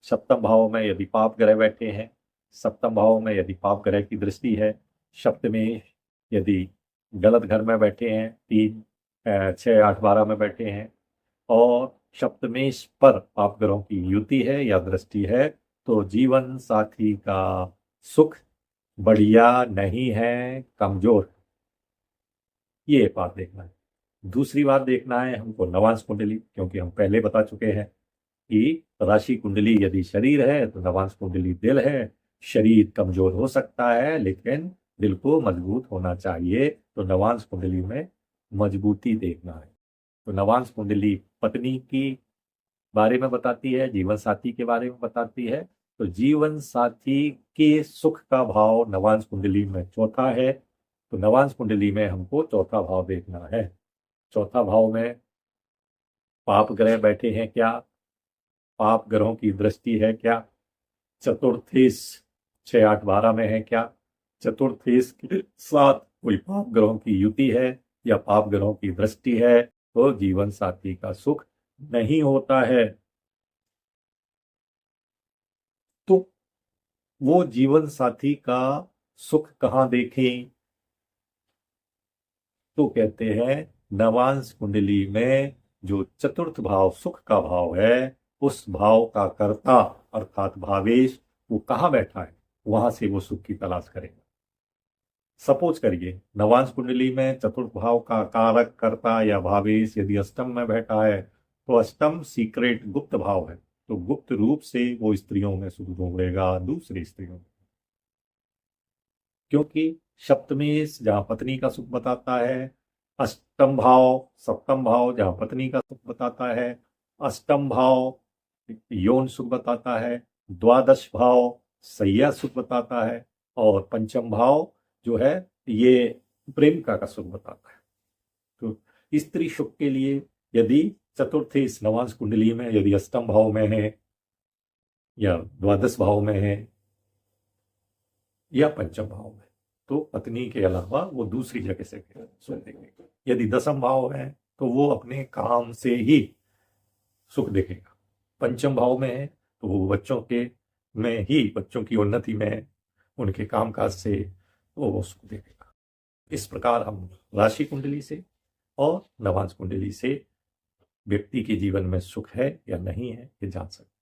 सप्तम भाव में यदि पाप ग्रह बैठे हैं, सप्तम भाव में यदि पाप ग्रह की दृष्टि है, सप्तमी यदि गलत घर में बैठे हैं, 3, 6, 8, 12 में बैठे हैं, और सप्तमेश पर पाप ग्रहों की युति है या दृष्टि है, तो जीवन साथी का सुख बढ़िया नहीं है, कमजोर। ये बात देखना है। दूसरी बात देखना है हमको नवांश कुंडली, क्योंकि हम पहले बता चुके हैं कि राशि कुंडली यदि शरीर है तो नवांश कुंडली दिल है। शरीर कमजोर हो सकता है लेकिन दिल को मजबूत होना चाहिए, तो नवांश कुंडली में मजबूती देखना है। तो नवांश कुंडली पत्नी की बारे में बताती है, जीवन साथी के बारे में बताती है। तो जीवन साथी के सुख का भाव नवांश कुंडली में चौथा है, तो नवांश कुंडली में हमको चौथा भाव देखना है। चौथा भाव में पाप ग्रह बैठे हैं क्या, पाप ग्रहों की दृष्टि है क्या, चतुर्थेश 6, 8, 12 में है क्या, चतुर्थेश के साथ कोई पाप ग्रहों की युति है या पाप ग्रहों की दृष्टि है, तो जीवन साथी का सुख नहीं होता है। तो वो जीवन साथी का सुख कहां देखें, तो कहते हैं नवांश कुंडली में जो चतुर्थ भाव सुख का भाव है, उस भाव का कर्ता अर्थात भावेश वो कहाँ बैठा है, वहां से वो सुख की तलाश करेगा। सपोज करिए नवांश कुंडली में चतुर्थ भाव का कारक कर्ता या भावेश यदि अष्टम में बैठा है, तो अष्टम सीक्रेट गुप्त भाव है, तो गुप्त रूप से वो स्त्रियों में सुख ढूंढेगा, दूसरी स्त्रियों में। क्योंकि सप्तमेश जहां पत्नी का सुख बताता है, अष्टम भाव सप्तम भाव जहां पत्नी का सुख बताता है, अष्टम भाव यौन सुख बताता है, द्वादश भाव सैया सुख बताता है, और पंचम भाव जो है ये प्रेमिका का सुख बताता है। तो स्त्री सुख के लिए यदि चतुर्थ इस नवांश कुंडली में यदि अष्टम भाव में है या द्वादश भाव में है या पंचम भाव में, तो पत्नी के अलावा वो दूसरी जगह से सुख देखेगा। यदि दसम भाव है तो वो अपने काम से ही सुख देखेगा। पंचम भाव में है तो वो बच्चों के में ही बच्चों की उन्नति में उनके कामकाज से वो सुख देखेगा। इस प्रकार हम राशि कुंडली से और नवांश कुंडली से व्यक्ति के जीवन में सुख है या नहीं है ये जान सकते हैं।